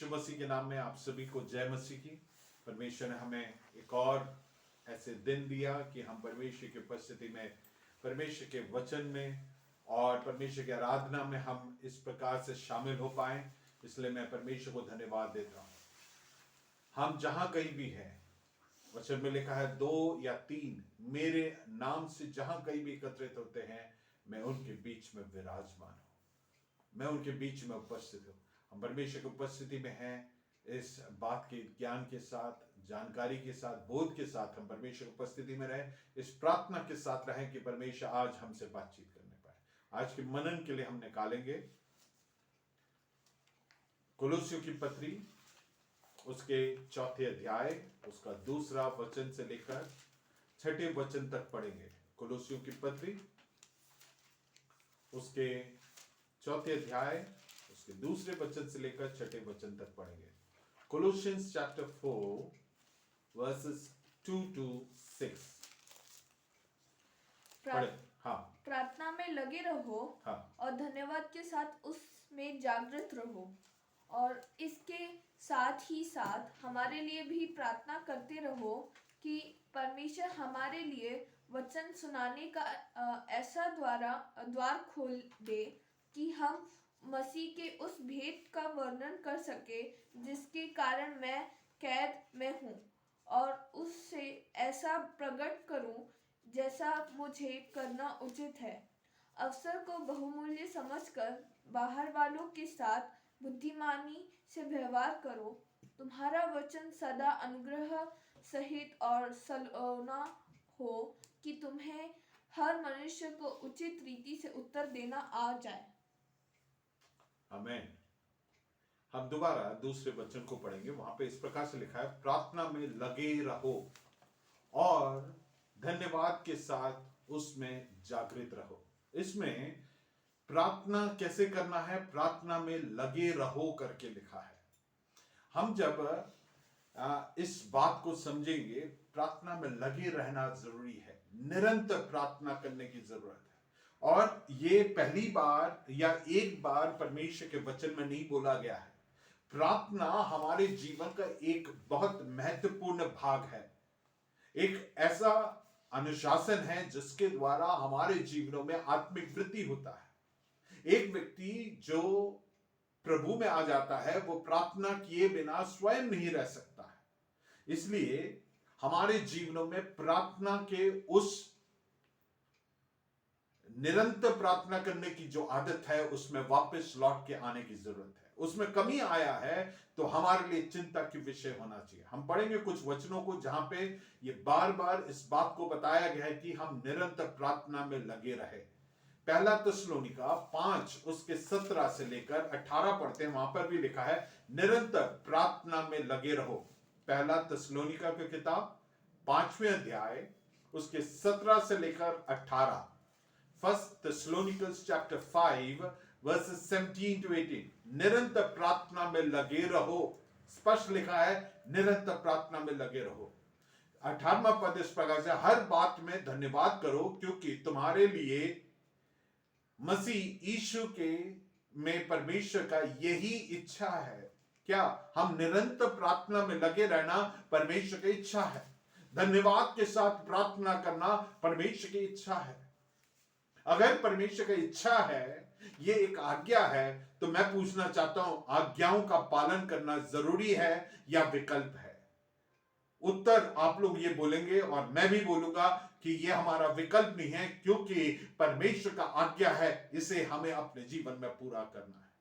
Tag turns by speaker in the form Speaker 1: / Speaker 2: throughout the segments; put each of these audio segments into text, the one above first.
Speaker 1: यीशु मसीह के नाम में आप सभी को जय मसीह की। परमेश्वर ने हमें एक और ऐसे दिन दिया कि हम परमेश्वर की उपस्थिति में, परमेश्वर के वचन में और परमेश्वर की आराधना में हम इस प्रकार से शामिल हो पाए। इसलिए मैं परमेश्वर को धन्यवाद देता हूँ। हम जहां कहीं भी हैं, वचन में लिखा है 2 या 3 मेरे नाम से जहां कहीं भी एकत्रित होते हैं, मैं उनके बीच में विराजमान हूं, मैं उनके बीच में उपस्थित हूं। हम परमेश्वर की उपस्थिति में हैं। इस बात के ज्ञान के साथ, जानकारी के साथ, बोध के साथ हम परमेश्वर की उपस्थिति में रहें। इस प्रार्थना के साथ रहें कि परमेश्वर आज हमसे बातचीत करने पाए। आज के मनन के लिए हम निकालेंगे कुलुस्सियों की पत्री, उसके 4थे अध्याय, उसका 2 वचन से लेकर 6ठे वचन तक पढ़ेंगे। कुलुस्सियों की पत्री, उसके 4थे अध्याय, उसके 2 वचन से लेकर 6ठे वचन तक पढ़ेंगे। Colossians chapter 4 verses 2 to 6 पढ़े। हाँ,
Speaker 2: प्रार्थना में लगे रहो।
Speaker 1: हाँ,
Speaker 2: और धन्यवाद के साथ उसमें जागृत रहो, और इसके साथ ही साथ हमारे लिए भी प्रार्थना करते रहो कि परमेश्वर हमारे लिए वचन सुनाने का ऐसा द्वार खोल दे कि हम मसीह के उस भेद का वर्णन कर सके जिसके कारण मैं कैद में हूँ, और उससे ऐसा प्रकट करूँ जैसा मुझे करना उचित है। अवसर को बहुमूल्य समझकर बाहर वालों के साथ बुद्धिमानी से व्यवहार करो। तुम्हारा वचन सदा अनुग्रह सहित और सलोना हो कि तुम्हें हर मनुष्य को उचित रीति से उत्तर देना आ जाए।
Speaker 1: आमेन। हम दोबारा 2 वचन को पढ़ेंगे। वहां पे इस प्रकार से लिखा है, प्रार्थना में लगे रहो और धन्यवाद के साथ उसमें जागृत रहो। इसमें प्रार्थना कैसे करना है, प्रार्थना में लगे रहो करके लिखा है। हम जब इस बात को समझेंगे, प्रार्थना में लगे रहना जरूरी है, निरंतर प्रार्थना करने की जरूरत है। और ये पहली बार या एक बार परमेश्वर के वचन में नहीं बोला गया है। प्रार्थना हमारे जीवन का एक बहुत महत्वपूर्ण भाग है, एक ऐसा अनुशासन है जिसके द्वारा हमारे जीवनों में आत्मिक वृद्धि होता है। एक व्यक्ति जो प्रभु में आ जाता है, वो प्रार्थना किए बिना स्वयं नहीं रह सकता है। इसलिए हमारे जीवनों में प्रार्थना के उस निरंतर प्रार्थना करने की जो आदत है, उसमें वापस लौट के आने की जरूरत है। उसमें कमी आया है तो हमारे लिए चिंता की विषय होना चाहिए। हम पढ़ेंगे कुछ वचनों को जहां पे ये बार बार इस बात को बताया गया है कि हम निरंतर प्रार्थना में लगे रहे। पहला थिस्सलुनीका 5 उसके 17 से लेकर 18 पढ़ते हैं। वहां पर भी लिखा है निरंतर प्रार्थना में लगे रहो। पहला थिस्सलुनीका की किताब 5वें अध्याय उसके 17 से लेकर 18। First Thessalonians chapter 5 verses 17 to 18। निरंतर प्रार्थना में लगे रहो, स्पष्ट लिखा है निरंतर प्रार्थना में लगे रहो। 18वां पद इस प्रकार से, हर बात में धन्यवाद करो क्योंकि तुम्हारे लिए मसीह यीशु के में परमेश्वर का यही इच्छा है। क्या? हम निरंतर प्रार्थना में लगे रहना परमेश्वर की इच्छा है। धन्यवाद के साथ प्रार्थना करना परमेश्वर की इच्छा है। अगर परमेश्वर की इच्छा है, ये एक आज्ञा है, तो मैं पूछना चाहता हूं, आज्ञाओं का पालन करना जरूरी है या विकल्प है? उत्तर आप लोग ये बोलेंगे और मैं भी बोलूंगा कि ये हमारा विकल्प नहीं है, क्योंकि परमेश्वर का आज्ञा है, इसे हमें अपने जीवन में पूरा करना है।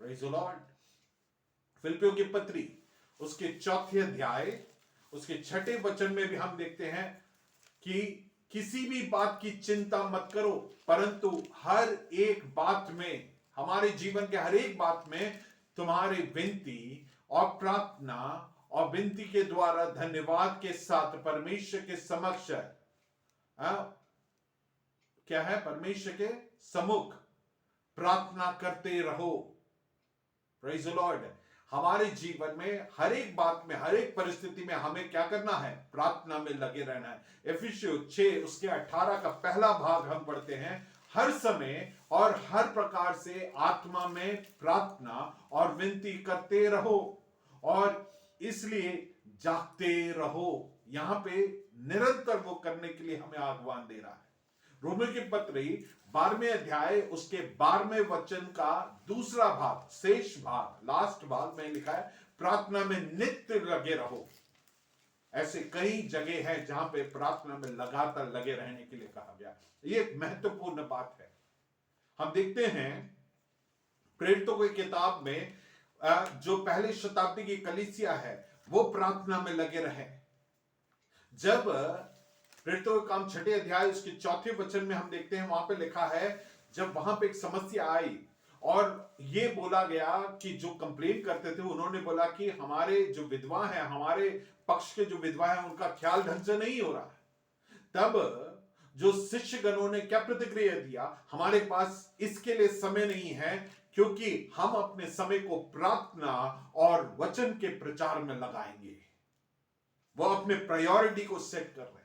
Speaker 1: Praise the Lord. फिलिप्पियों की पत्री उसके 4थे अध्याय उसके 6ठे वचन में भी हम देखते हैं कि किसी भी बात की चिंता मत करो, परंतु हर एक बात में, हमारे जीवन के हर एक बात में तुम्हारी विनती और प्रार्थना और विनती के द्वारा धन्यवाद के साथ परमेश्वर के समक्ष, क्या है, परमेश्वर के सम्मुख प्रार्थना करते रहो। Praise the Lord. हमारे जीवन में हर एक बात में, हर एक परिस्थिति में हमें क्या करना है? प्रार्थना में लगे रहना है। इफिसियों 6 उसके 18 का पहला भाग हम पढ़ते हैं, हर समय और हर प्रकार से आत्मा में प्रार्थना और विनती करते रहो और इसलिए जागते रहो। यहां पे निरंतर वो करने के लिए हमें आह्वान दे रहा है। रोमियो की पत्री 12वें अध्याय उसके 12वें वचन का दूसरा भाग, शेष भाग, लास्ट भाग में लिखा है प्रार्थना में नित्य लगे रहो। ऐसे कई जगह है जहां पे प्रार्थना में लगातार लगे रहने के लिए कहा गया। ये एक महत्वपूर्ण बात है। हम देखते हैं प्रेरितों की किताब में जो पहले शताब्दी की कलीसिया है वो प्रार्थना में लगे रहे। जब प्रेरितों का काम 6 अध्याय उसके 4 वचन में हम देखते हैं, वहां पे लिखा है जब वहां पे एक समस्या आई और ये बोला गया कि जो कंप्लेन करते थे उन्होंने बोला कि हमारे जो विधवा हैं, हमारे पक्ष के जो विधवा हैं उनका ख्याल ढंग से नहीं हो रहा है। तब जो शिष्यगणों ने क्या प्रतिक्रिया दिया, हमारे पास इसके लिए समय नहीं है क्योंकि हम अपने समय को प्रार्थना और वचन के प्रचार में लगाएंगे। वो अपने प्रायोरिटी को सेट कर रहे हैं।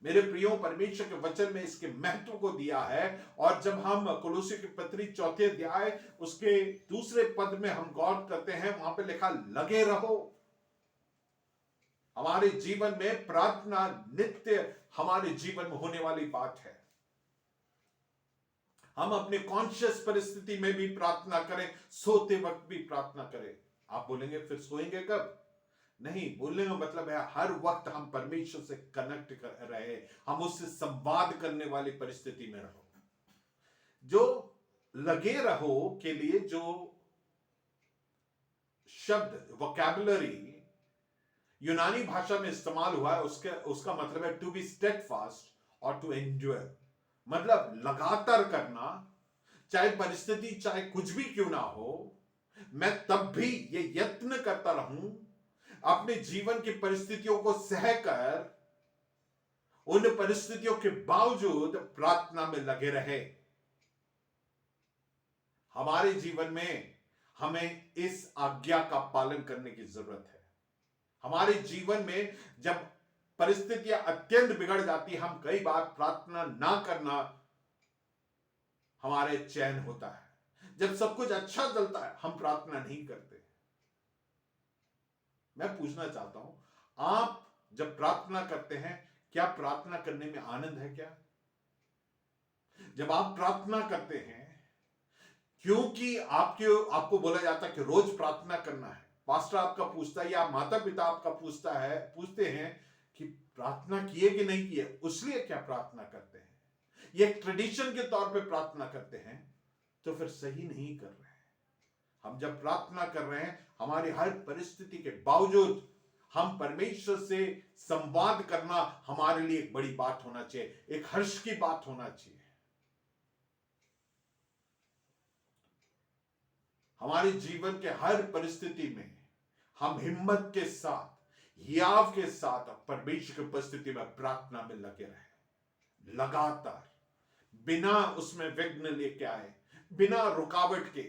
Speaker 1: मेरे प्रियो, परमेश्वर के वचन में इसके महत्व को दिया है। और जब हम कोलोसी की पत्री 4 अध्याय उसके दूसरे पद में हम गौर करते हैं, वहां पे लिखा लगे रहो। हमारे जीवन में प्रार्थना नित्य हमारे जीवन में होने वाली बात है। हम अपने कॉन्शियस परिस्थिति में भी प्रार्थना करें, सोते वक्त भी प्रार्थना करें। आप बोलेंगे फिर सोएंगे कब? नहीं, बोलने का मतलब है हर वक्त हम परमेश्वर से कनेक्ट कर रहे, हम उससे संवाद करने वाली परिस्थिति में रहो। जो लगे रहो के लिए जो शब्द वोकैबुलरी यूनानी भाषा में इस्तेमाल हुआ है उसका मतलब है टू बी स्टेडफास्ट और टू एंड्योर। मतलब लगातार करना, चाहे परिस्थिति चाहे कुछ भी क्यों ना हो, मैं तब भी ये यत्न करता रहूं अपने जीवन की परिस्थितियों को सहकर उन परिस्थितियों के बावजूद प्रार्थना में लगे रहे। हमारे जीवन में हमें इस आज्ञा का पालन करने की जरूरत है। हमारे जीवन में जब परिस्थितियां अत्यंत बिगड़ जाती, हम कई बार प्रार्थना ना करना हमारे चैन होता है। जब सब कुछ अच्छा चलता है हम प्रार्थना नहीं करते। मैं पूछना चाहता हूं, आप जब प्रार्थना करते हैं क्या प्रार्थना करने में आनंद है? क्या जब आप प्रार्थना करते हैं क्योंकि आपको बोला जाता है कि रोज प्रार्थना करना है, पास्टर आपका पूछता है या माता पिता आपका पूछते हैं कि प्रार्थना किए कि नहीं किए, उसलिए क्या प्रार्थना करते हैं? ये एक ट्रेडिशन के तौर पे प्रार्थना करते हैं, तो फिर सही नहीं कर रहे हैं। हम जब प्रार्थना कर रहे हैं हमारी हर परिस्थिति के बावजूद हम परमेश्वर से संवाद करना हमारे लिए एक बड़ी बात होना चाहिए, एक हर्ष की बात होना चाहिए। हमारे जीवन के हर परिस्थिति में हम हिम्मत के साथ, हियाव के साथ परमेश्वर की उपस्थिति में प्रार्थना में लगे रहे, लगातार, बिना उसमें विघ्न लेके आए, बिना रुकावट के।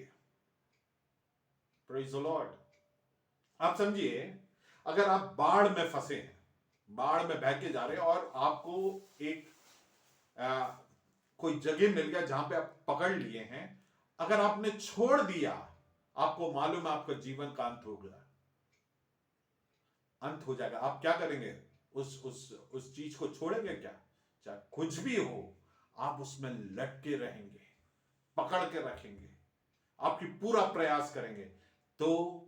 Speaker 1: Praise the Lord. आप समझिए, अगर आप बाढ़ में फंसे हैं, बाढ़ में बह के जा रहे हैं और आपको एक कोई जगह मिल गया जहां पे आप पकड़ लिए हैं, अगर आपने छोड़ दिया, आपको मालूम है आपका जीवन का अंत हो गया, अंत हो जाएगा। आप क्या करेंगे? उस चीज को छोड़ेंगे क्या? चाहे कुछ भी हो, आप उसमें लटके रहेंगे, पकड़ के रखेंगे, आपकी पूरा प्रयास करेंगे। तो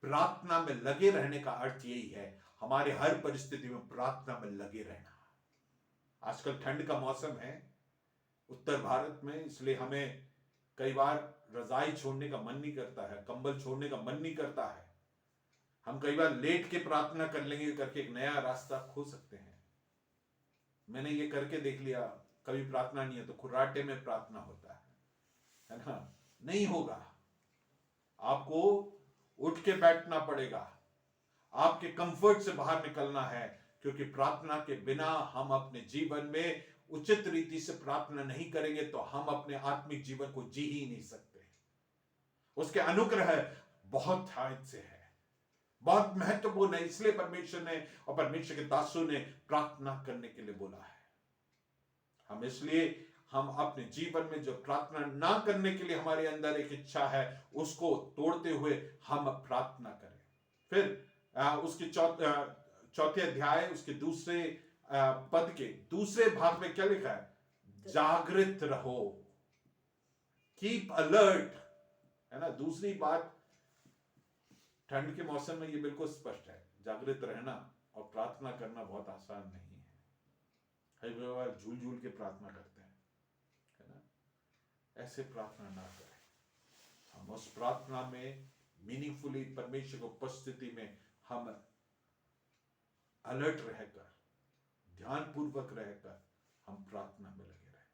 Speaker 1: प्रार्थना में लगे रहने का अर्थ यही है, हमारे हर परिस्थिति में प्रार्थना में लगे रहना। आजकल ठंड का मौसम है उत्तर भारत में, इसलिए हमें कई बार रजाई छोड़ने का मन नहीं करता है, कंबल छोड़ने का मन नहीं करता है। हम कई बार लेट के प्रार्थना कर लेंगे करके एक नया रास्ता खो सकते हैं। मैंने ये करके देख लिया, कभी प्रार्थना नहीं है तो खुर्राटे में प्रार्थना होता है ना? नहीं होगा, आपको उठ के बैठना पड़ेगा, आपके कंफर्ट से बाहर निकलना है, क्योंकि प्रार्थना के बिना हम अपने जीवन में उचित रीति से प्रार्थना नहीं करेंगे तो हम अपने आत्मिक जीवन को जी ही नहीं सकते। उसके अनुग्रह बहुत हाथ से है, बहुत महत्वपूर्ण है। इसलिए परमेश्वर ने और परमेश्वर के दासों ने प्रार्थना करने के लिए बोला है। हम इसलिए हम अपने जीवन में जो प्रार्थना ना करने के लिए हमारे अंदर एक इच्छा है, उसको तोड़ते हुए हम प्रार्थना करें। फिर उसके चौथे अध्याय उसके दूसरे पद के दूसरे भाग में क्या लिखा है? जागृत रहो, कीप अलर्ट, है ना। दूसरी बात, ठंड के मौसम में ये बिल्कुल स्पष्ट है, जागृत रहना और प्रार्थना करना बहुत आसान नहीं है। कई बार झूल झूल के प्रार्थना करते हैं, है ना। ऐसे प्रार्थना ना करें। हम उस प्रार्थना में मीनिंगफुली परमेश्वर की उपस्थिति में हम अलर्ट रहकर, ध्यानपूर्वक रहकर हम प्रार्थना में लगे रहें।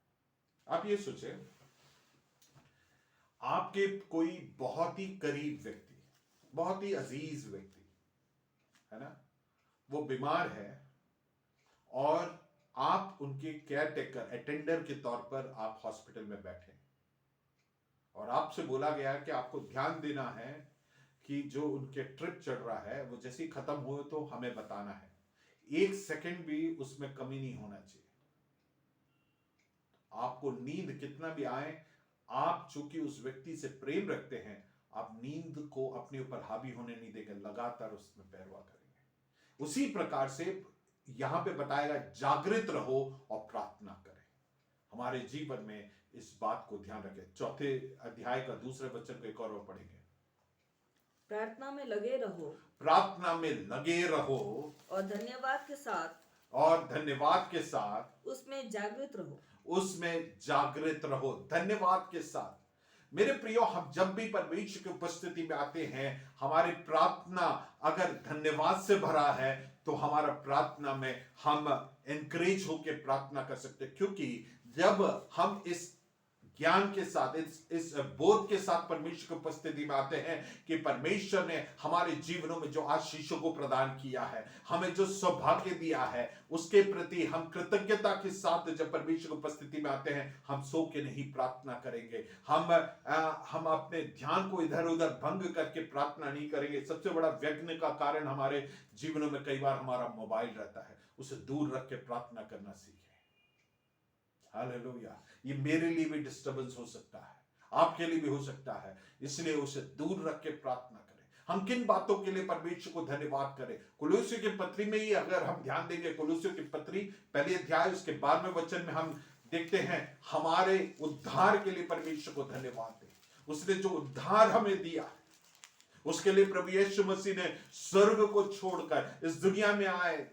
Speaker 1: आप ये सोचें, आपके कोई बहुत ही करीब व्यक्ति, बहुत ही अजीज व्यक्ति, है ना, वो बीमार है और आप उनके केयर टेकर, अटेंडर के तौर पर आप हॉस्पिटल में बैठे और आपसे बोला गया है कि आपको ध्यान देना है कि जो उनके ट्रिप चल रहा है वो जैसे ही खत्म हो तो हमें बताना है, 1 सेकंड भी उसमें कमी नहीं होना चाहिए। आपको नींद कितना भी आए, आप चूंकि उस व्यक्ति से प्रेम रखते हैं, आप नींद को अपने ऊपर हावी होने नहीं देंगे, लगातार उसमें पैरवा करेंगे। उसी प्रकार से यहां पे बताएगा, जागृत रहो और प्रार्थना करें। हमारे जीवन में इस बात को ध्यान रखें। चौथे अध्याय का दूसरे वचन को एक और पढ़ेंगे।
Speaker 3: प्रार्थना में लगे रहो,
Speaker 1: प्रार्थना में लगे रहो
Speaker 3: और धन्यवाद के साथ उसमें जागृत रहो।
Speaker 1: उसमें जागृत रहो, धन्यवाद के साथ। मेरे प्रियो, हम जब भी परमेश्वर की उपस्थिति में आते हैं, हमारी प्रार्थना अगर धन्यवाद से भरा है तो हमारा प्रार्थना में हम एनकरेज होकर प्रार्थना कर सकते हैं। क्योंकि जब हम इस ज्ञान के साथ, इस बोध के साथ परमेश्वर की उपस्थिति में आते हैं कि परमेश्वर ने हमारे जीवनों में जो आशीषों को प्रदान किया है, हमें जो सौभाग्य दिया है, उसके प्रति हम कृतज्ञता के साथ जब परमेश्वर की उपस्थिति में आते हैं, हम सो के नहीं प्रार्थना करेंगे, हम अपने ध्यान को इधर उधर भंग करके प्रार्थना नहीं करेंगे। सबसे बड़ा विघ्न का कारण हमारे जीवनों में कई बार हमारा मोबाइल रहता है, उसे दूर रख के प्रार्थना करना सीखें। हालेलुया। ये मेरे लिए भी डिस्टर्बेंस हो सकता है, आपके लिए भी हो सकता है, इसलिए उसे दूर रख के प्रार्थना करें। हम किन बातों के लिए परमेश्वर को धन्यवाद करें? कुलुस्सियों की पत्री में ही अगर हम ध्यान देंगे, कुलुस्सियों की पत्री पहले अध्याय उसके 12वें वचन में हम देखते हैं, हमारे उद्धार के लिए परमेश्वर को धन्यवाद दें। उसने जो उद्धार हमें दिया, उसके लिए प्रभु यीशु मसीह ने स्वर्ग को छोड़कर इस दुनिया में आए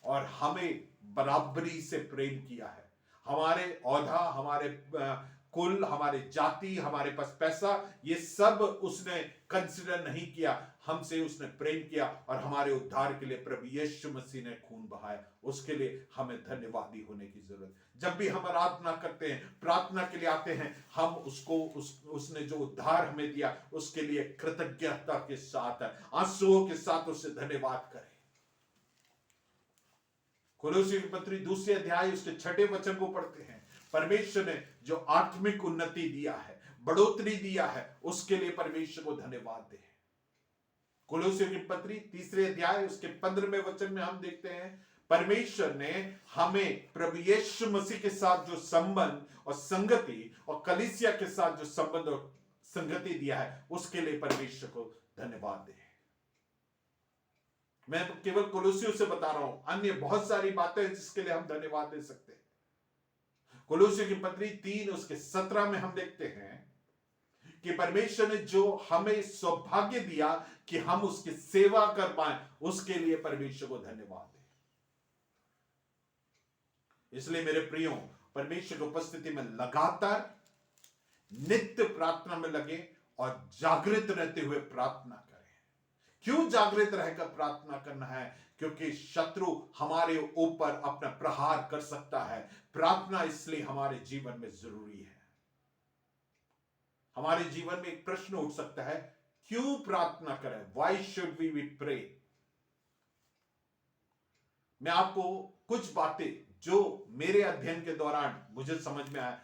Speaker 1: और हमें बराबरी से प्रेम किया है। हमारे औधा, हमारे कुल, हमारे जाति, हमारे पास पैसा, ये सब उसने कंसिडर नहीं किया, हमसे उसने प्रेम किया और हमारे उद्धार के लिए प्रभु यीशु मसीह ने खून बहाया। उसके लिए हमें धन्यवादी होने की जरूरत। जब भी हम आराधना करते हैं, प्रार्थना के लिए आते हैं, हम उसने जो उद्धार हमें दिया उसके लिए कृतज्ञता के साथ, आंसुओं के साथ उससे धन्यवाद करें। कुलुस्सियों की पत्री 2 अध्याय उसके 6 वचन को पढ़ते हैं, परमेश्वर ने जो आत्मिक उन्नति दिया है, बढ़ोतरी दिया है, उसके लिए परमेश्वर को धन्यवाद दें। कुलुस्सियों की पत्री 3 अध्याय उसके 15वें वचन में हम देखते हैं, परमेश्वर ने हमें प्रभु यीशु मसीह के साथ जो संबंध और संगति और कलीसिया के साथ जो संबंध और संगति दिया है, उसके लिए परमेश्वर को धन्यवाद दें। मैं केवल कुलुस्सियों से बता रहा हूं, अन्य बहुत सारी बातें हैं जिसके लिए हम धन्यवाद दे सकते हैं। कुलुस्सियों की पत्री 3 उसके 17 में हम देखते हैं कि परमेश्वर ने जो हमें सौभाग्य दिया कि हम उसकी सेवा कर पाए, उसके लिए परमेश्वर को धन्यवाद दें। इसलिए मेरे प्रियो, परमेश्वर की उपस्थिति में लगातार नित्य प्रार्थना में लगे और जागृत रहते हुए प्रार्थना करें। क्यों जागृत रहकर प्रार्थना करना है? क्योंकि शत्रु हमारे ऊपर अपना प्रहार कर सकता है। प्रार्थना इसलिए हमारे जीवन में जरूरी है। हमारे जीवन में एक प्रश्न उठ सकता है, क्यों प्रार्थना करें? Why should we pray? मैं आपको कुछ बातें जो मेरे अध्ययन के दौरान मुझे समझ में आया,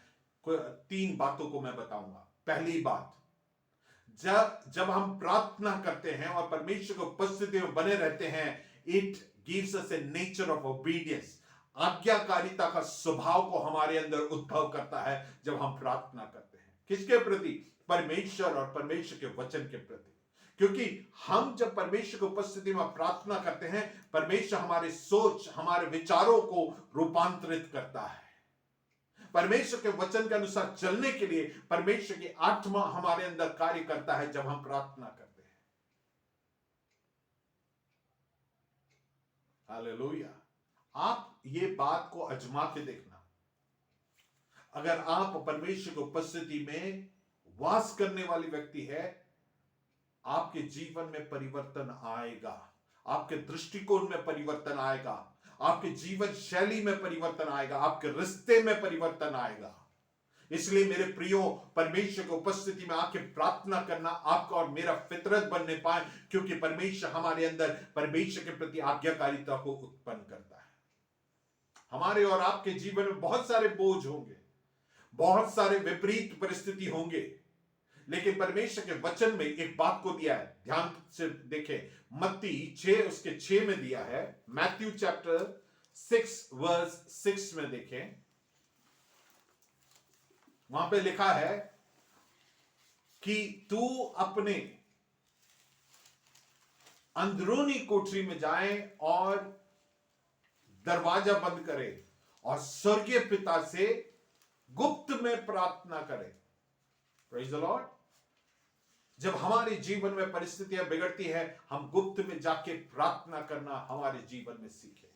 Speaker 1: 3 बातों को मैं बताऊंगा। पहली बात, जब हम प्रार्थना करते हैं और परमेश्वर की उपस्थिति में बने रहते हैं, it gives us a nature of obedience. आज्ञाकारिता का स्वभाव को हमारे अंदर उद्भव करता है जब हम प्रार्थना करते हैं। किसके प्रति? परमेश्वर और परमेश्वर के वचन के प्रति। क्योंकि हम जब परमेश्वर की उपस्थिति में प्रार्थना करते हैं, परमेश्वर हमारे सोच, हमारे विचारों को रूपांतरित करता है। परमेश्वर के वचन के अनुसार चलने के लिए परमेश्वर की आत्मा हमारे अंदर कार्य करता है जब हम प्रार्थना करते हैं। हालेलुया। आप ये बात को आजमा के देखना। अगर आप परमेश्वर की उपस्थिति में वास करने वाली व्यक्ति है, आपके जीवन में परिवर्तन आएगा, आपके दृष्टिकोण में परिवर्तन आएगा, आपके जीवन शैली में परिवर्तन आएगा, आपके रिश्ते में परिवर्तन आएगा। इसलिए मेरे प्रियो, परमेश्वर की उपस्थिति में आके प्रार्थना करना आपका और मेरा फितरत बनने पाए, क्योंकि परमेश्वर हमारे अंदर परमेश्वर के प्रति आज्ञाकारिता को उत्पन्न करता है। हमारे और आपके जीवन में बहुत सारे बोझ होंगे, बहुत सारे विपरीत परिस्थिति होंगे, लेकिन परमेश्वर के वचन में एक बात को दिया है, ध्यान से देखें। मत्ती 6 उसके 6 में दिया है। मैथ्यू चैप्टर 6 वर्स 6 में देखें, वहां पे लिखा है कि तू अपने अंदरूनी कोठरी में जाए और दरवाजा बंद करे और स्वर्गीय पिता से गुप्त में प्रार्थना करे। Praise the Lord. जब हमारे जीवन में परिस्थितियां बिगड़ती है, हम गुप्त में जाके प्रार्थना करना हमारे जीवन में सीखें।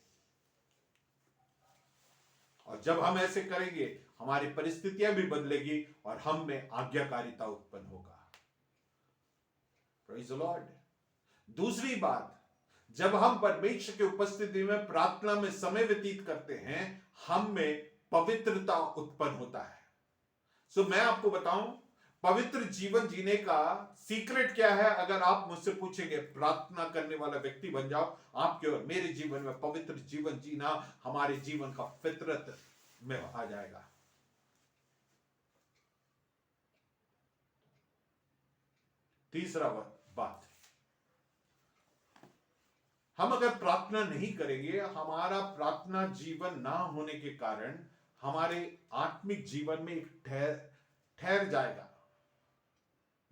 Speaker 1: और जब हम ऐसे करेंगे, हमारी परिस्थितियां भी बदलेगी और हम में आज्ञाकारिता उत्पन्न होगा। Praise the Lord. दूसरी बात, जब हम परमेश्वर की उपस्थिति में प्रार्थना में समय व्यतीत करते हैं, हम में पवित्रता उत्पन्न होता है। सो मैं आपको बताऊं, पवित्र जीवन जीने का सीक्रेट क्या है? अगर आप मुझसे पूछेंगे, प्रार्थना करने वाला व्यक्ति बन जाओ, आपके और मेरे जीवन में पवित्र जीवन जीना हमारे जीवन का फितरत में आ जाएगा। तीसरा बात, हम अगर प्रार्थना नहीं करेंगे, हमारा प्रार्थना जीवन ना होने के कारण हमारे आत्मिक जीवन में एक ठहर जाएगा,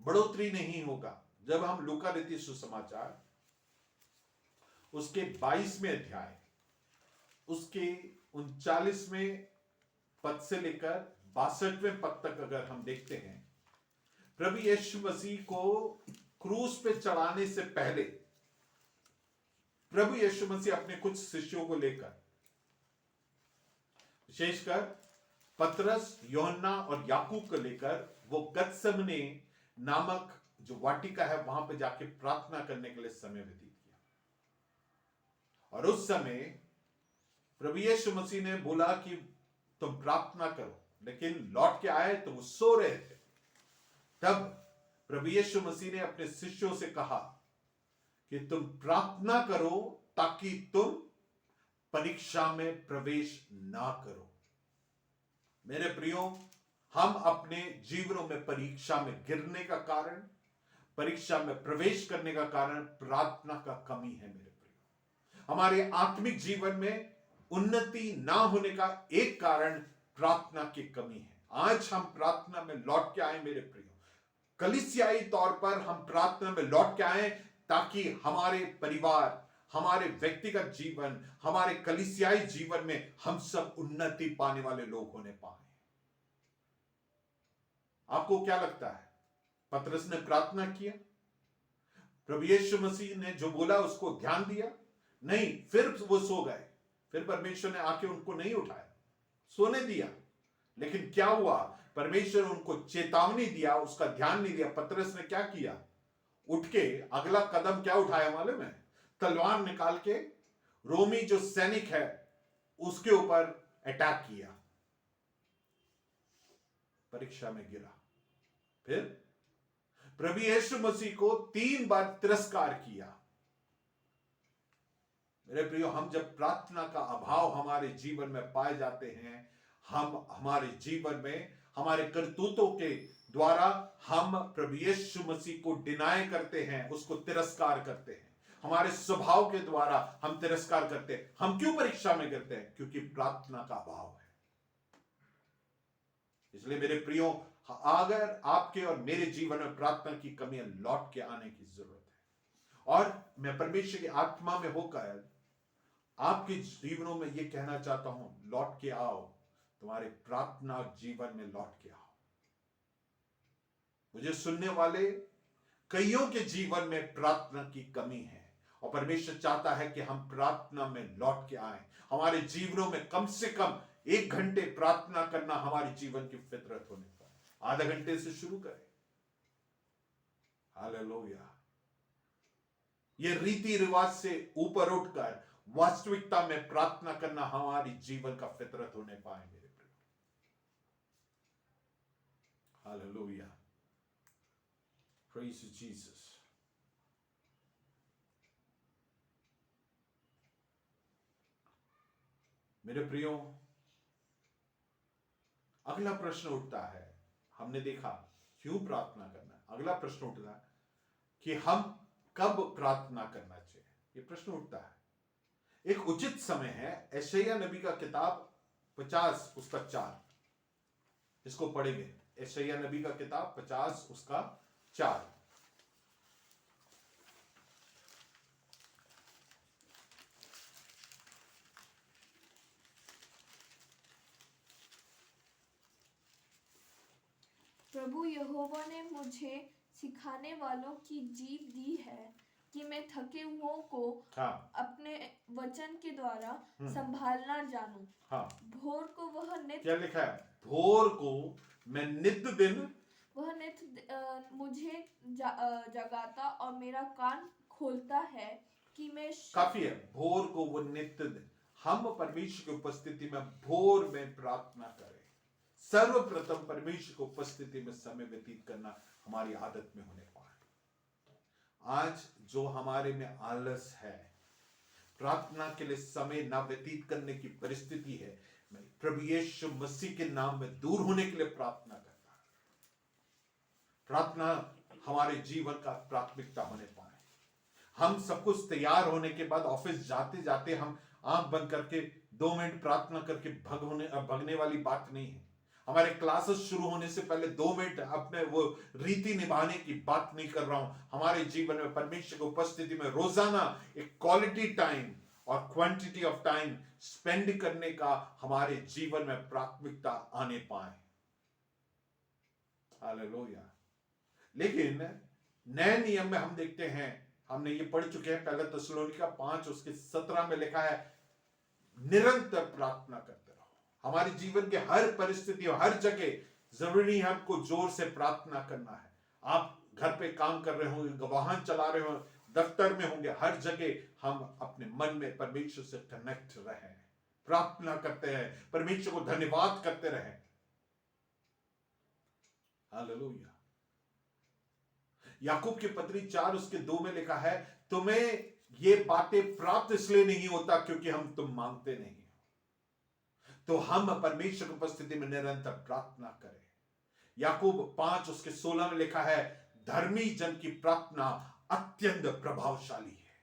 Speaker 1: बढ़ोतरी नहीं होगा। जब हम लूका रचित सुसमाचार उसके 22वें अध्याय उसके 39वें पद से लेकर 62वें पद तक अगर हम देखते हैं, प्रभु यीशु मसीह को क्रूस पे चढ़ाने से पहले प्रभु यीशु मसीह अपने कुछ शिष्यों को लेकर, विशेषकर पतरस, यूहन्ना और याकूब को लेकर, वो गतसमने नामक जो वाटिका है वहां पे जाके प्रार्थना करने के लिए समय व्यतीत किया। और उस समय प्रभु यीशु मसीह ने बोला कि तुम प्रार्थना करो, लेकिन लौट के आए तो वो सो रहे थे। तब प्रभु यीशु मसीह ने अपने शिष्यों से कहा कि तुम प्रार्थना करो ताकि तुम परीक्षा में प्रवेश ना करो। मेरे प्रियो, हम अपने जीवनों में परीक्षा में गिरने का कारण, परीक्षा में प्रवेश करने का कारण प्रार्थना का कमी है। मेरे प्रियो, हमारे आत्मिक जीवन में उन्नति ना होने का एक कारण प्रार्थना की कमी है। आज हम प्रार्थना में लौट के आए मेरे प्रियो, कलीसियाई तौर पर हम प्रार्थना में लौट के आए, ताकि हमारे परिवार, हमारे व्यक्तिगत जीवन, हमारे कलीसियाई जीवन में हम सब उन्नति पाने वाले लोग होने पाए। आपको क्या लगता है, पतरस ने प्रार्थना किया? प्रभु यीशु मसीह ने जो बोला उसको ध्यान दिया? नहीं, फिर वो सो गए। फिर परमेश्वर ने आके उनको नहीं उठाया, सोने दिया। लेकिन क्या हुआ? परमेश्वर उनको चेतावनी दिया, उसका ध्यान नहीं दिया। पतरस ने क्या किया? उठ के अगला कदम क्या उठाया मालूम है? तलवार निकाल के रोमी जो सैनिक है उसके ऊपर अटैक किया, परीक्षा में गिरा। फिर प्रभु यीशु मसीह को 3 बार तिरस्कार किया। मेरे प्रियो, हम जब प्रार्थना का अभाव हमारे जीवन में पाए जाते हैं, हम हमारे जीवन में हमारे करतूतों के द्वारा हम प्रभु यीशु मसीह को डिनाय करते हैं, उसको तिरस्कार करते हैं। हमारे स्वभाव के द्वारा हम तिरस्कार करते हैं। हम क्यों परीक्षा में गिरते हैं? क्योंकि प्रार्थना का अभाव है। इसलिए मेरे प्रियो, अगर आपके और मेरे जीवन में प्रार्थना की कमी है, लौट के आने की जरूरत है। और मैं परमेश्वर की आत्मा में होकर आपके जीवनों में यह कहना चाहता हूं, लौट के आओ, तुम्हारे प्रार्थना जीवन में लौट के आओ। मुझे सुनने वाले कईयों के जीवन में प्रार्थना की कमी है और परमेश्वर चाहता है कि हम प्रार्थना में लौट के आए। हमारे जीवनों में कम से कम 1 घंटे प्रार्थना करना हमारे जीवन की फितरत होने पर, आधा घंटे से शुरू करें। हालेलुया। ये रीति रिवाज से ऊपर उठकर वास्तविकता में प्रार्थना करना हमारी जीवन का फितरत होने पाए मेरे प्रिय। हालेलुया। Praise Jesus. मेरे प्रियो, अगला प्रश्न उठता है, हमने देखा क्यों प्रार्थना करना है। अगला प्रश्न उठता है कि हम कब प्रार्थना करना चाहिए। यह प्रश्न उठता है। एक उचित समय है। यशायाह नबी का किताब 50 उसका 4, इसको पढ़ेंगे। यशायाह नबी का किताब 50 उसका 4।
Speaker 2: प्रभु यहोवा ने मुझे सिखाने वालों की जीभ दी है कि मैं थके हुओं को अपने वचन के द्वारा संभालना जानूं। भोर को वह नित्य,
Speaker 1: क्या लिखा है? भोर को मैं नित्य दिन,
Speaker 2: वह नित्य मुझे जगाता और मेरा कान खोलता है कि मैं
Speaker 1: काफी है। भोर को वो नित्य दिन, हम परमेश्वर की उपस्थिति में भोर में प्रार्थना करें। सर्वप्रथम परमेश्वर की उपस्थिति में समय व्यतीत करना हमारी आदत में होने पाए। आज जो हमारे में आलस है, प्रार्थना के लिए समय ना व्यतीत करने की परिस्थिति है, मैं प्रभु यीशु मसीह के नाम में दूर होने के लिए प्रार्थना करता हूं। प्रार्थना हमारे जीवन का प्राथमिकता होने पाए। हम सब कुछ तैयार होने के बाद ऑफिस जाते जाते हम आंख बंद करके 2 मिनट प्रार्थना करके भगने वाली बात नहीं है। हमारे क्लासेस शुरू होने से पहले 2 मिनट अपने वो रीति निभाने की बात नहीं कर रहा हूं। हमारे जीवन में परमेश्वर की उपस्थिति में रोजाना एक क्वालिटी टाइम और क्वांटिटी ऑफ टाइम स्पेंड करने का हमारे जीवन में प्राथमिकता आने पाए। हालेलुया। लेकिन नए नियम में हम देखते हैं, हमने ये पढ़ चुके हैं, पहले थिस्सलुनीका 5 उसके 17 में लिखा है, निरंतर प्रार्थना करते रहो। हमारे जीवन के हर परिस्थिति और हर जगह जरूरी है हमको जोर से प्रार्थना करना है। आप घर पे काम कर रहे होंगे, वाहन चला रहे हो, दफ्तर में होंगे, हर जगह हम अपने मन में परमेश्वर से कनेक्ट रहें, प्रार्थना करते हैं, परमेश्वर को धन्यवाद करते रहें। हालेलुया। याकूब की पत्री 4 उसके 2 में लिखा है, तुम्हें ये बातें प्राप्त इसलिए नहीं होता क्योंकि हम तुम मांगते नहीं। तो हम परमेश्वर की उपस्थिति में निरंतर प्रार्थना करें। याकूब 5 उसके 16 में लिखा है, धर्मी जन की प्रार्थना अत्यंत प्रभावशाली है।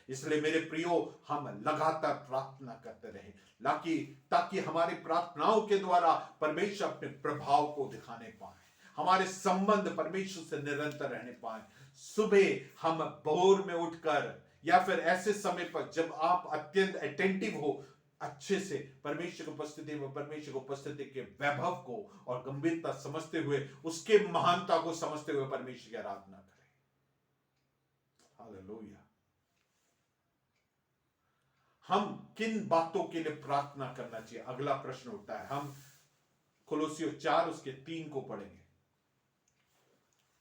Speaker 1: इसलिए मेरे प्रियो, हम लगातार प्रार्थना करते रहें ताकि हमारी प्रार्थनाओं के द्वारा परमेश्वर अपने प्रभाव को दिखाने पाए, हमारे संबंध परमेश्वर से निरंतर रहने पाए। सुबह हम भोर में उठकर या फिर ऐसे समय पर जब आप अत्यंत अटेंटिव हो, अच्छे से परमेश्वर की उपस्थिति में, परमेश्वर की उपस्थिति के वैभव को और गंभीरता समझते हुए, उसके महानता को समझते हुए परमेश्वर की आराधना करें। हालेलुया। हम किन बातों के लिए प्रार्थना करना चाहिए, अगला प्रश्न उठता है। हम कोलोसियों 4 उसके 3 को पढ़ेंगे।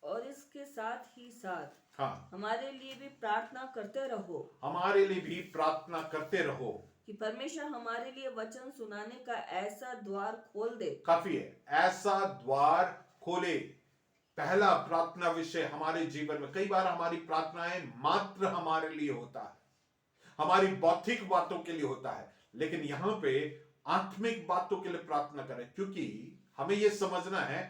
Speaker 3: और इसके साथ ही साथ
Speaker 1: हाँ,
Speaker 3: हमारे लिए भी प्रार्थना करते रहो।
Speaker 1: हमारे लिए भी प्रार्थना करते रहो
Speaker 3: कि परमेश्वर हमारे लिए वचन सुनाने का ऐसा द्वार खोल दे।
Speaker 1: काफी है, ऐसा द्वार खोले। पहला प्रार्थना विषय हमारे जीवन में, कई बार हमारी प्रार्थनाएं मात्र हमारे लिए होता है, हमारी भौतिक बातों के लिए होता है, लेकिन यहां पे आत्मिक बातों के लिए प्रार्थना करें, क्योंकि हमें यह समझना है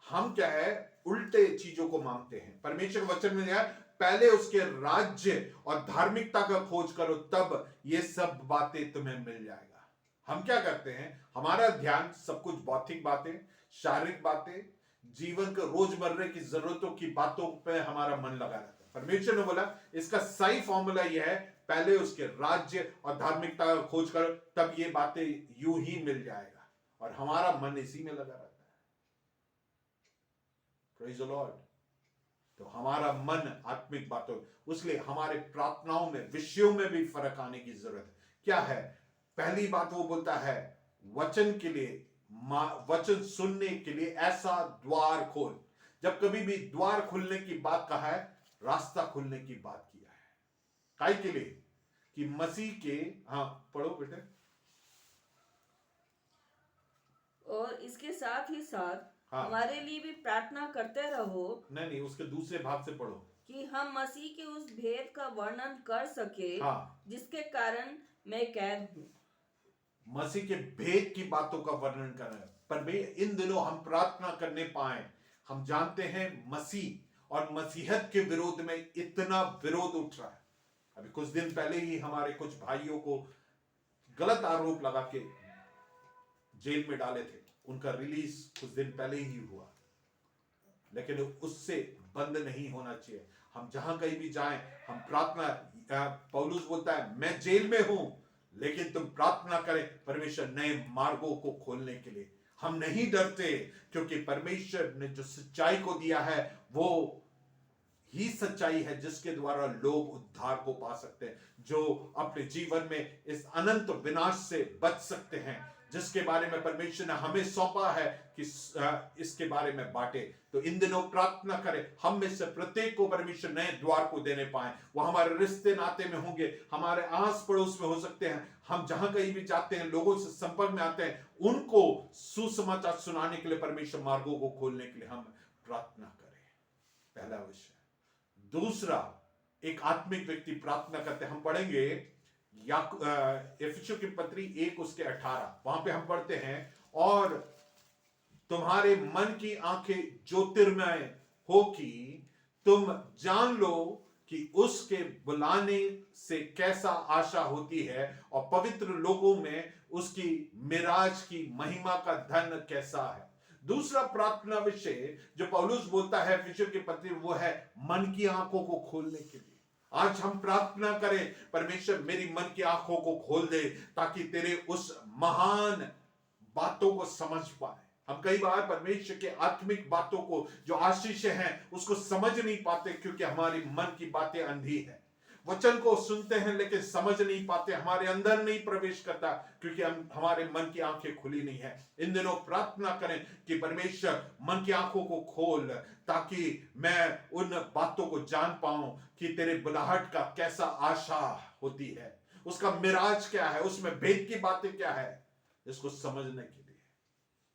Speaker 1: हम क्या है, उल्टे चीजों को मांगते हैं। परमेश्वर के वचन में है, पहले उसके राज्य और धार्मिकता का खोज करो, तब ये सब बातें तुम्हें मिल जाएगा। हम क्या करते हैं, हमारा ध्यान सब कुछ भौतिक बातें, शारीरिक बातें, जीवन के रोजमर्रा की जरूरतों की बातों पे हमारा मन लगा रहता है। परमेश्वर ने बोला इसका सही फॉर्मूला यह है, पहले उसके राज्य और धार्मिकता का खोज करो, तब ये बातें यूं ही मिल जाएगा, और हमारा मन इसी में लगा रहता है। Praise the Lord. तो हमारा मन आत्मिक बातों, इसलिए हमारे प्रार्थनाओं में, विषयों में भी फर्क आने की जरूरत है। क्या है पहली बात? वो बोलता है वचन के लिए, वचन सुनने के लिए ऐसा द्वार खोल। जब कभी भी द्वार खुलने की बात कहा है, रास्ता खुलने की बात किया है। काय के लिए? कि मसीह के, हाँ पढ़ो बेटे।
Speaker 3: और इसके साथ ही साथ
Speaker 1: हाँ।
Speaker 3: हमारे लिए भी प्रार्थना करते रहो।
Speaker 1: नहीं, उसके दूसरे भाग से पढ़ो।
Speaker 3: कि हम मसीह के उस भेद का वर्णन कर सके,
Speaker 1: हाँ।
Speaker 3: जिसके कारण मैं कैद हूँ।
Speaker 1: मसीह के भेद की बातों का वर्णन कर रहे हैं। पर इन दिनों हम प्रार्थना करने पाए, हम जानते हैं मसीह और मसीहत के विरोध में इतना विरोध उठ रहा है। अभी कुछ दिन पहले ही हमारे कुछ भाइयों को गलत आरोप लगा के जेल में डाले थे, उनका रिलीज कुछ दिन पहले ही हुआ। लेकिन उससे बंद नहीं होना चाहिए। हम जहां कहीं भी जाएं, हम प्रार्थना, पौलुस बोलता है मैं जेल में हूं, लेकिन तुम प्रार्थना करें परमेश्वर नए मार्गों को खोलने के लिए। हम नहीं डरते, क्योंकि परमेश्वर ने जो सच्चाई को दिया है वो ही सच्चाई है जिसके द्वारा लोग उद्धार को पा सकते हैं, जो अपने जीवन में इस अनंत विनाश से बच सकते हैं, जिसके बारे में परमेश्वर ने हमें सौंपा है कि इसके बारे में बांटे। तो इन दिनों प्रार्थना करें, हम में से प्रत्येक को परमेश्वर नए द्वार को देने पाए। वो हमारे रिश्ते नाते में होंगे, हमारे आस पड़ोस में हो सकते हैं। हम जहां कहीं भी जाते हैं, लोगों से संपर्क में आते हैं, उनको सुसमाचार सुनाने के लिए, परमेश्वर मार्गों को खोलने के लिए हम प्रार्थना करें। पहला विषय। दूसरा, एक आत्मिक व्यक्ति प्रार्थना करते, हम पढ़ेंगे इफिसियों की पत्री 1 उसके 18, वहां पे हम पढ़ते हैं, और तुम्हारे मन की आंखें ज्योतिर्मय हो कि तुम जान लो कि उसके बुलाने से कैसा आशा होती है, और पवित्र लोगों में उसकी मिराज की महिमा का धन कैसा है। दूसरा प्रार्थना विषय जो पौलुस बोलता है इफिसियों की पत्री, वो है मन की आंखों को खोलने के लिए। आज हम प्रार्थना करें, परमेश्वर मेरी मन की आंखों को खोल दे, ताकि तेरे उस महान बातों को समझ पाए। हम कई बार परमेश्वर के आत्मिक बातों को, जो आशीष हैं, उसको समझ नहीं पाते, क्योंकि हमारी मन की बातें अंधी है। वचन को सुनते हैं लेकिन समझ नहीं पाते, हमारे अंदर नहीं प्रवेश करता, क्योंकि हमारे मन की आंखें खुली नहीं है। इन दिनों प्रार्थना करें कि परमेश्वर मन की आंखों को खोल, ताकि मैं उन बातों को जान पाऊं कि तेरे बुलाहट का कैसा आशा होती है, उसका मिराज क्या है, उसमें भेद की बातें क्या है, इसको समझने के लिए।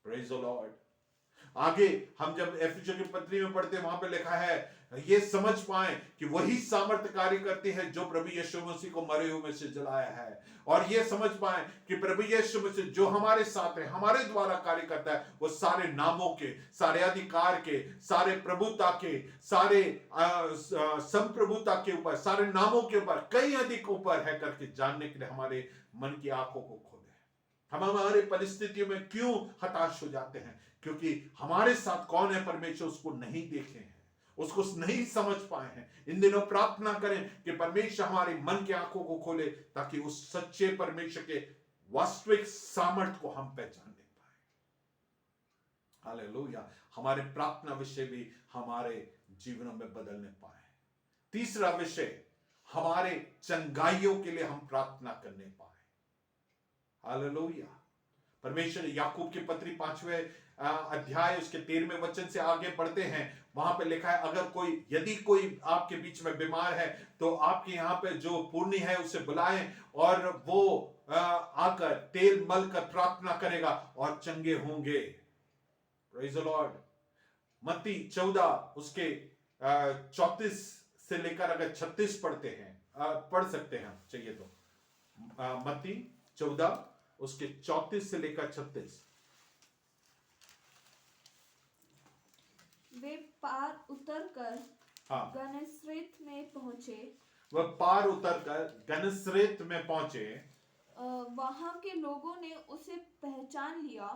Speaker 1: Praise the Lord. आगे हम जब इफिसियों की पत्री में पढ़ते हैं, वहां पे लिखा है ये समझ पाए कि वही सामर्थ्य कार्य करती है जो प्रभु यीशु मसीह को मरे हुए में से जलाया है, और ये समझ पाए कि प्रभु यीशु मसीह जो हमारे साथ है, हमारे द्वारा कार्य करता है, वो सारे नामों के, सारे अधिकार के, सारे प्रभुता के, सारे संप्रभुता के ऊपर, सारे नामों के ऊपर, कई अधिक ऊपर है करके जानने के लिए हमारे मन की आंखों को खोले। हम हमारे परिस्थितियों में क्यों हताश हो जाते हैं? क्योंकि हमारे साथ कौन है परमेश्वर उसको नहीं देखे हैं, उसको नहीं समझ पाए हैं। इन दिनों प्रार्थना करें कि परमेश्वर हमारे मन की आंखों को खोले, ताकि उस सच्चे परमेश्वर के वास्तविक सामर्थ्य को हम पहचानने पाए। हालेलुया। हमारे प्रार्थना विषय भी हमारे जीवनों में बदलने पाए। तीसरा विषय, हमारे चंगाइयों के लिए हम प्रार्थना करने पाए। हालेलुया। परमेश्वर याकूब की पत्री 5वें अध्याय उसके 13वें वचन से आगे पढ़ते हैं, वहां पे लिखा है, अगर यदि कोई आपके बीच में बीमार है, तो आपके यहाँ पे जो पुण्य है उसे बुलाएं, और वो आकर तेल मल कर प्रार्थना करेगा और चंगे होंगे। Praise the Lord. मत्ती 14 उसके 34 से लेकर अगर 36 पढ़ते हैं, पढ़ सकते हैं चाहिए तो, मत्ती 14 उसके 34 से लेकर 36।
Speaker 2: वे पार उतरकर
Speaker 1: हाँ,
Speaker 2: गनसरेत में पहुंचे।
Speaker 1: वह पार उतरकर गनसरेत में पहुंचे।
Speaker 2: वहां के लोगों ने उसे पहचान लिया।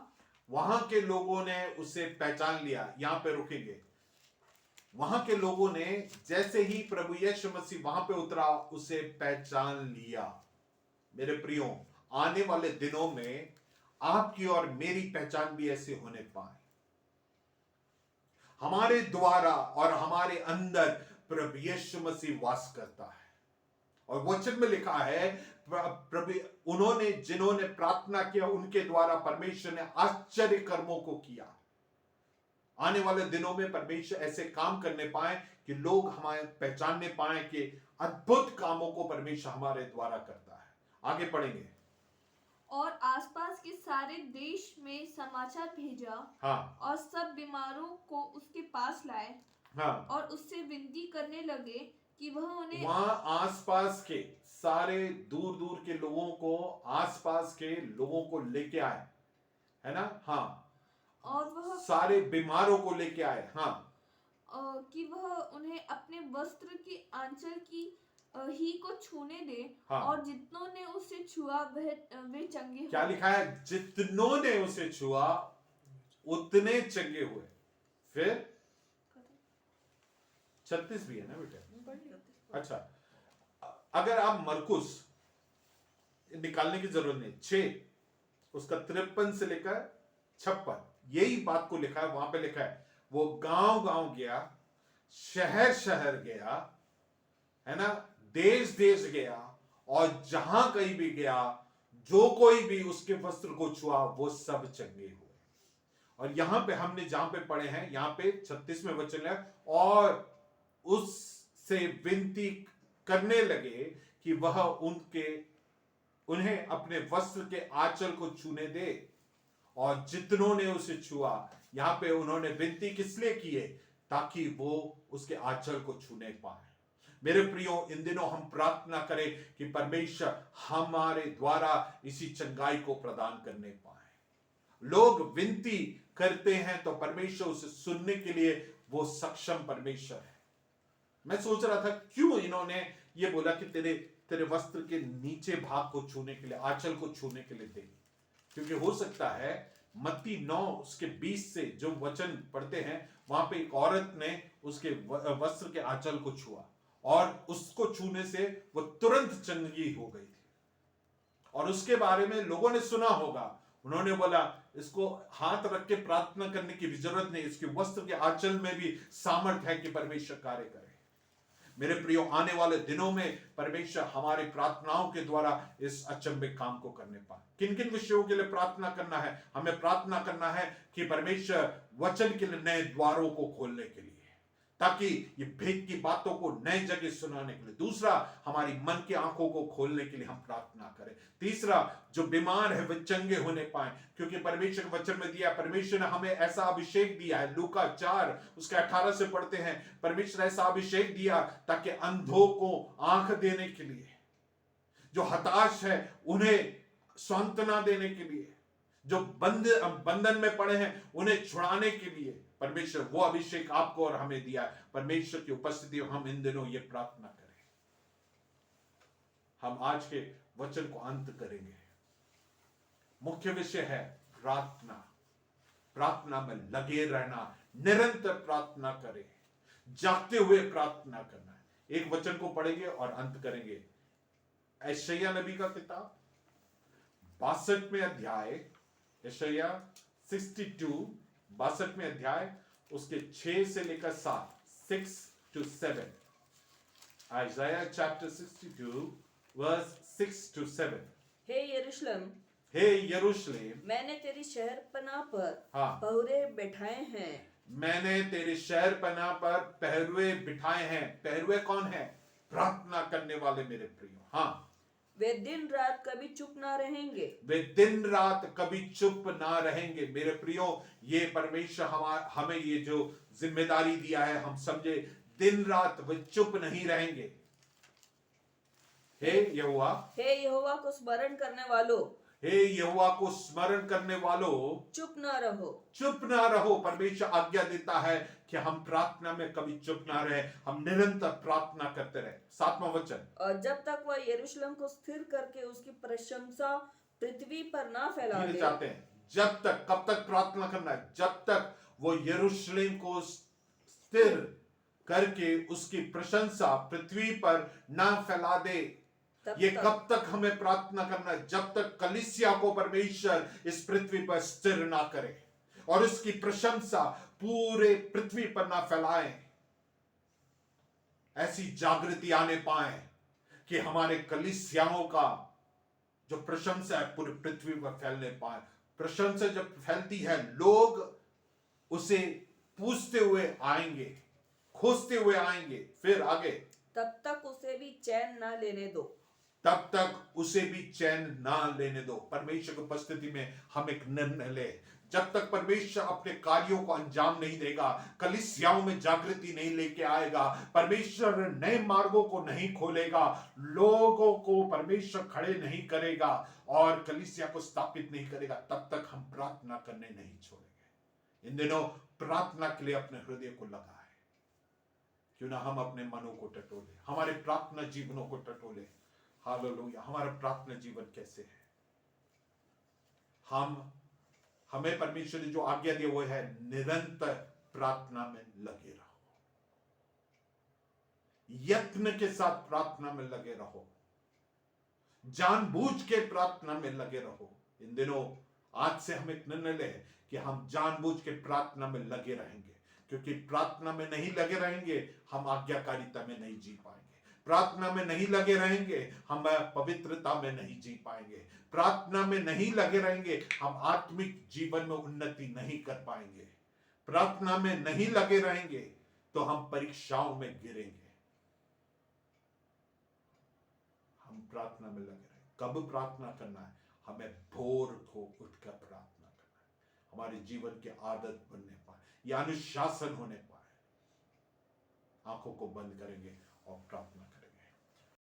Speaker 1: वहां के लोगों ने उसे पहचान लिया। यहां पे रुकेंगे। वहां के लोगों ने जैसे ही प्रभु यीशु मसीह वहां पे उतरा, उसे पहचान लिया। मेरे प्रियो, आने वाले दिनों में आपकी और मेरी पहचान भी ऐसे होने पाए। हमारे द्वारा और हमारे अंदर प्रभु यीशु मसीह वास करता है। और वचन में लिखा है, प्रभु उन्होंने जिन्होंने प्रार्थना किया उनके द्वारा परमेश्वर ने आश्चर्य कर्मों को किया। आने वाले दिनों में परमेश्वर ऐसे काम करने पाए कि लोग हमारे पहचानने पाए कि अद्भुत कामों को परमेश्वर हमारे द्वारा करता है। आगे पढ़ेंगे।
Speaker 2: और आसपास के सारे देश में समाचार भेजा।
Speaker 1: हाँ,
Speaker 2: और सब बीमारों को उसके पास लाए।
Speaker 1: हाँ,
Speaker 2: और उससे विनती करने लगे कि वह उन्हें
Speaker 1: वहां आसपास के सारे दूर दूर के लोगों को, आसपास के लोगों को लेके आए, है ना। हाँ,
Speaker 2: और वह
Speaker 1: सारे बीमारों को लेके आए। हाँ,
Speaker 2: कि वह उन्हें अपने वस्त्र की आंचल की ही को छूने दे।
Speaker 1: हाँ।
Speaker 2: और जितनों ने उसे छुआ वे चंगे
Speaker 1: क्या
Speaker 2: हुए।
Speaker 1: लिखा है? जितनों ने उसे छुआ उतने चंगे हुए। फिर 36 भी है ना बेटा? अच्छा, अगर आप मरकुस निकालने की जरूरत नहीं, 6 उसका 53 से लेकर 56 यही बात को लिखा है। वहां पे लिखा है वो गांव गांव गया, शहर शहर गया, है ना, देश देश गया, और जहां कहीं भी गया, जो कोई भी उसके वस्त्र को छुआ वो सब चंगे हुए। और यहां पे हमने जहां पे पढ़े हैं, यहां पे 36 में वचन है, और उससे विनती करने लगे कि वह उन्हें अपने वस्त्र के आंचल को छूने दे। और जितनों ने उसे छुआ, यहां पे उन्होंने विनती किस लिए की है? ताकि वो उसके आंचल को छूने पाए। मेरे प्रियो, इन दिनों हम प्रार्थना करें कि परमेश्वर हमारे द्वारा इसी चंगाई को प्रदान करने पाए। लोग विनती करते हैं तो परमेश्वर उसे सुनने के लिए वो सक्षम परमेश्वर है। मैं सोच रहा था क्यों इन्होंने ये बोला कि तेरे वस्त्र के नीचे भाग को छूने के लिए, आंचल को छूने के लिए दे। क्योंकि हो सकता है मत्ती 9 उसके 20 से जो वचन पढ़ते हैं, वहां पे एक औरत ने उसके वस्त्र के आंचल को छुआ और उसको छूने से वो तुरंत चंगी हो गई थी। और उसके बारे में लोगों ने सुना होगा, उन्होंने बोला इसको हाथ रख के प्रार्थना करने की भी जरूरत नहीं, इसके वस्त्र के आंचल में भी सामर्थ है कि परमेश्वर कार्य करे। मेरे प्रियो, आने वाले दिनों में परमेश्वर हमारी प्रार्थनाओं के द्वारा इस अचंभित काम को करने पाए। किन किन विषयों के लिए प्रार्थना करना है? हमें प्रार्थना करना है कि परमेश्वर वचन के लिए नए द्वारों को खोलने के लिए, ताकि ये भेद की बातों को नए जगह सुनाने के लिए। दूसरा, हमारी मन की आंखों को खोलने के लिए हम प्रार्थना करें। तीसरा, जो बीमार है वे चंगे होने पाए, क्योंकि परमेश्वर के वचन में दिया, परमेश्वर ने हमें ऐसा अभिषेक दिया है। लूका 4 उसके 18 से पढ़ते हैं, परमेश्वर ऐसा अभिषेक दिया ताकि अंधों को आंख देने के लिए, जो हताश है उन्हें सांत्वना देने के लिए, जो बंधन में पड़े हैं उन्हें छुड़ाने के लिए परमेश्वर वो अभिषेक आपको और हमें दिया। परमेश्वर की उपस्थिति में हम इन दिनों ये प्रार्थना करें। हम आज के वचन को अंत करेंगे। मुख्य विषय है प्रार्थना। प्रार्थना में लगे रहना, निरंतर प्रार्थना करें, जागते हुए प्रार्थना करना है। एक वचन को पढ़ेंगे और अंत करेंगे। यशायाह नबी का किताब 62वें अध्याय, यशायाह 62 62वें अध्याय उसके 6 से लेकर 7, 6 to 7। Isaiah chapter 62 verse 6 to 7।
Speaker 3: हे यरूशलेम,
Speaker 1: हे यरूशलेम,
Speaker 3: मैंने तेरी शहर पनाह पर
Speaker 1: हाँ,
Speaker 3: पहुरे बैठाए हैं।
Speaker 1: मैंने तेरे शहर पनाह पर पहरुए बिठाए हैं। पहरुए कौन है? प्रार्थना करने वाले मेरे प्रियो। हाँ,
Speaker 3: वे दिन रात कभी चुप ना रहेंगे।
Speaker 1: वे दिन रात कभी चुप ना रहेंगे। मेरे प्रियो, ये परमेश्वर हमें ये जो जिम्मेदारी दिया है, हम समझे, दिन रात वे चुप नहीं रहेंगे। हे यहोवा
Speaker 3: हे यहोवा को स्मरण करने वालों,
Speaker 1: हे यहोवा को स्मरण करने वालों,
Speaker 3: चुप न रहो।
Speaker 1: चुप ना रहो। परमेश्वर आज्ञा देता है कि हम प्रार्थना में कभी चुप ना रहे, हम निरंतर प्रार्थना करते रहे। 7वां वचन,
Speaker 3: और जब तक वह यरूशलेम को स्थिर करके उसकी प्रशंसा पृथ्वी पर ना फैला
Speaker 1: ये
Speaker 3: दे।
Speaker 1: चाहते हैं जब तक, कब तक प्रार्थना करना है? जब तक वो यरूशलेम को स्थिर करके उसकी प्रशंसा पृथ्वी पर ना फैला दे।
Speaker 3: तब
Speaker 1: ये
Speaker 3: तक
Speaker 1: कब तक हमें प्रार्थना करना है? जब तक कलीसिया को परमेश्वर इस पृथ्वी पर स्थिर ना करे और उसकी प्रशंसा पूरे पृथ्वी पर ना फैलाए, ऐसी जागृति आने पाए कि हमारे कलीसियाओं का जो प्रशंसा है पूरी पृथ्वी पर फैलने पाए। प्रशंसा जब फैलती है, लोग उसे पूछते हुए आएंगे, खोजते हुए आएंगे। फिर आगे,
Speaker 3: तब तक उसे भी चैन ना लेने दो।
Speaker 1: तब तक उसे भी चैन ना लेने दो। परमेश्वर की उपस्थिति में हम एक निर्णय ले। जब तक परमेश्वर अपने कार्यों को अंजाम नहीं देगा, कलीसियाओं में जागृति नहीं लेके आएगा, परमेश्वर नए मार्गों को नहीं खोलेगा, लोगों को परमेश्वर खड़े नहीं करेगा और कलीसिया को स्थापित नहीं करेगा, तब तक हम प्रार्थना करने नहीं छोड़ेंगे। इन दिनों प्रार्थना के लिए अपने हृदय को लगाए। क्यों ना हम अपने मनों को टटोले, हमारे प्रार्थना जीवनों को टटोले। हालेलुया। हमारा प्रार्थना जीवन कैसे है? हमें परमेश्वर ने जो आज्ञा दी वो है निरंतर प्रार्थना में लगे रहो, यत्न के साथ प्रार्थना में लगे रहो, जानबूझ के प्रार्थना में लगे रहो। इन दिनों आज से हम एक निर्णय ले कि हम जानबूझ के प्रार्थना में लगे रहेंगे, क्योंकि प्रार्थना में नहीं लगे रहेंगे हम आज्ञाकारिता में नहीं जी पाएंगे। प्रार्थना में नहीं लगे रहेंगे हम पवित्रता में नहीं जी पाएंगे। प्रार्थना में नहीं लगे रहेंगे हम आत्मिक जीवन में उन्नति नहीं कर पाएंगे। प्रार्थना में नहीं लगे रहेंगे तो हम परीक्षाओं में गिरेंगे। हम प्रार्थना में लगे रहें। कब प्रार्थना करना है? हमें भोर को उठकर प्रार्थना करना है। हमारे जीवन की आदत बनने पाए, या अनुशासन होने पाए। आंखों को बंद करेंगे और प्रार्थना